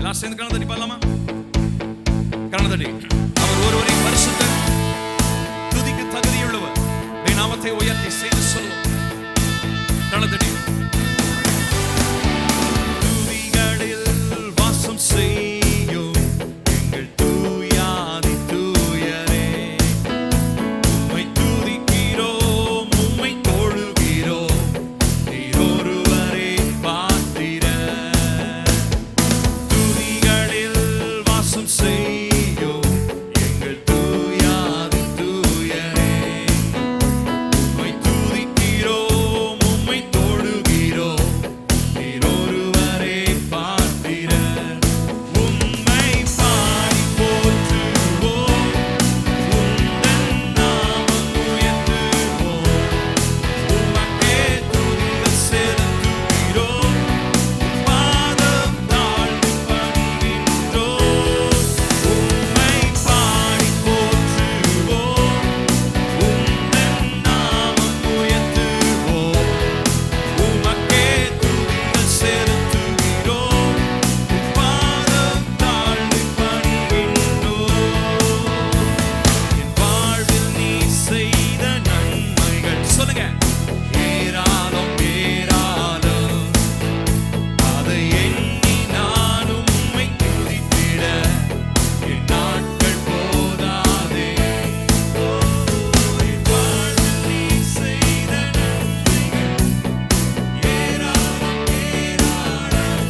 எல்லாரும் சேர்ந்து கரங்களை தட்டி பாடலாமா? கரங்களை தட்டி. அவர் ஒருவரே பரிசுத்தர், துதிக்கு தகுதியுள்ளவர், நாமத்தை உயர்த்தி செய்து சொல்லுவோம். கரங்களை தட்டி. துதிகளில் வாசம் செய்யும் எங்கள் தூயாதி தூயரே, உம்மை துதிக்கிறோம், உம்மை தொழுகிறோம், நீர் ஒருவரே பாத்திரர். துதிகளில் வாசம் செய்யும் எங்கள் தூயாதி தூயரே, உம்மை துதிக்கிறோம், உம்மை தொழுகிறோம், நீர் ஒருவரே பாத்திரர். உம்மை பாடி போற்றுவோம், உந்தன் நாமம் உயர்த்துவோம், உமக்கே துதிகள் செலுத்துகிறோம், பாதம் தாழ்ந்து பணிகின்றோம். உம்மை பாடி போற்றுவோம், உந்தன் நாமம் உயர்த்துவோம், உமக்கே துதிகள் செலுத்துகிறோம், பாதம் தாழ்ந்து பணிகின்றோம். என் வாழ்வில் நீ செய்த நன்மைகள் சொல்லுங்க ஏராளம் ஏராளம், அதை எண்ணி நான் உம்மை துதித்திட என் நாட்கள் போதாதே. என் வாழ்வில் நீ செய்த நன்மைகள் ஏராளம் ஏராளம்,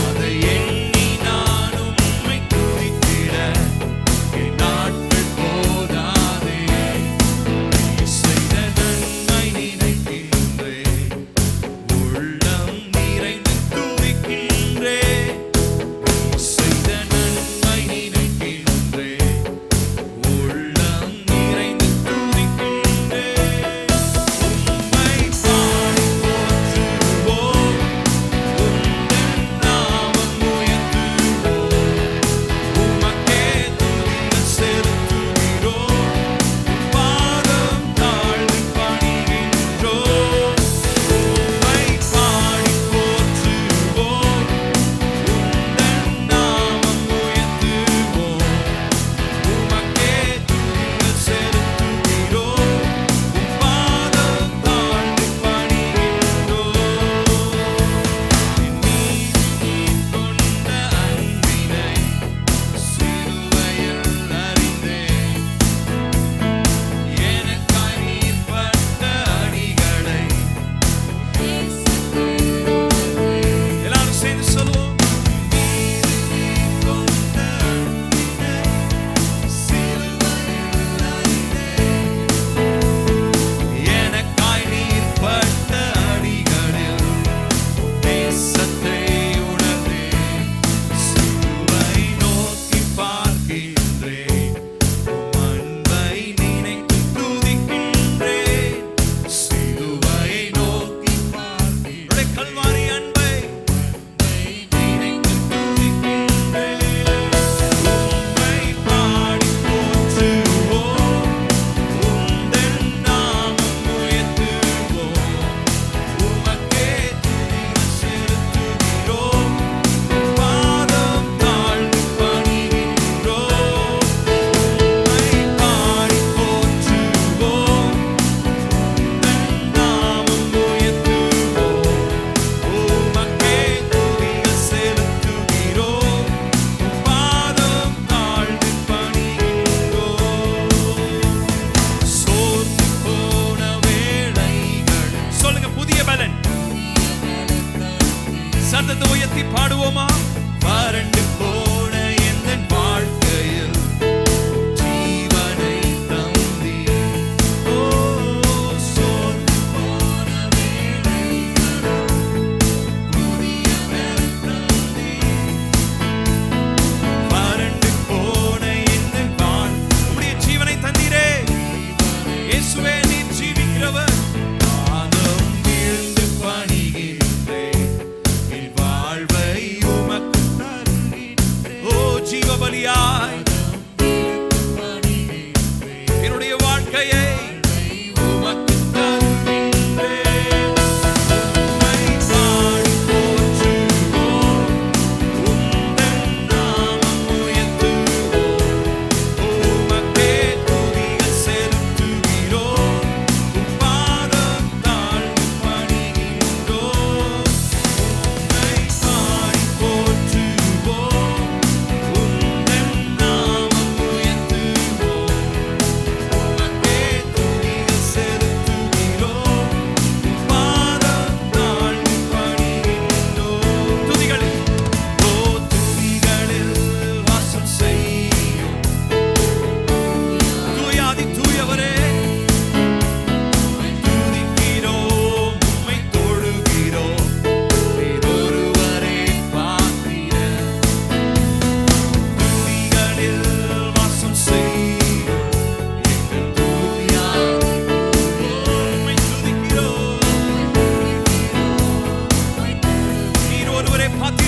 அதை எண்ணி நான் உம்மை துதித்திட என் நாட்கள் போதாதே. நீ செய்த நன்மை நினைக்கின்றேன், உள்ளம் நிறைந்து துதிக்கின்றேன். நீ செய்த நன்மை நினைக்கின்றேன், உள்ளம் நிறைந்து துதிக்கின்றேன். உம்மை பாடி போற்றுவோம், உந்தன் நாமம் உயர்த்துவோம், உமக்கே துதிகள் செலுத்துகிறோம், பாதம் தாழ்ந்து பணிகின்றோம். உம்மை பாடி போற்றுவோம், உந்தன் நாமம் உயர்த்துவோம், உமக்கே துதிகள் செலுத்துகிறோம், பாதம் தாழ்ந்து பணிகின்றோம். என் மீது நீர் கொண்ட அன்பினை சிலுவையில் அறிந்தேன், எனக்காய் நீர் பட்ட அடிகளை எல்லாரும் சேர்ந்து சொல்லுவோம். மீது நீர் கொண்ட அன்பினை சிலுவையில் அறிந்தேன், எனக்காய் நீர் பட்ட அடிகளில் தேசத்தை உணர்ந்தேன். சிலுவை நோக்கி பார்க்கின்றேன், உம் அன்பை நினைத்து துதிக்கின்றேன். சிலுவை நோக்கி பார்க்கின்றேன், கல்வாரி அன்பை நினைத்து துதிக்கின்றேன். உம்மை பாடி போற்றுவோம், உந்தன் நாமம் உயர்த்துவோம், உமக்கே துதிகள் செலுத்துகிறோம், பாதம் தாழ்ந்து பணிகின்றோம். உம்மை பாடி போற்றுவோம், உந்தன் நாமம் உயர்த்துவோம், உமக்கே துதிகள் செலுத்துகிறோம், பாதம் தாழ்ந்து பணிகின்றோம். சோர்ந்து போன வேளைகள் சொல்லுங்க புதிய பலன், சத்தத்தை உயர்த்தி பாடுவோமா? வறண்டு போன எந்தன் வாழ்க்கையில் ஜீவனை தந்தீர். ஓ சோர்ந்து போன வேளைகளில் புதிய பலன் தந்தீர். வறண்டு போன எந்தன் உம்முடைய ஜீவனை தந்தீரே. இயேசுவே நீர் ஜீவிக்கிறவர். பாதம் வீழ்ந்து பணிகின்றேன், என் வாழ்வை உமக்கு தருகிறேன். பாத்திர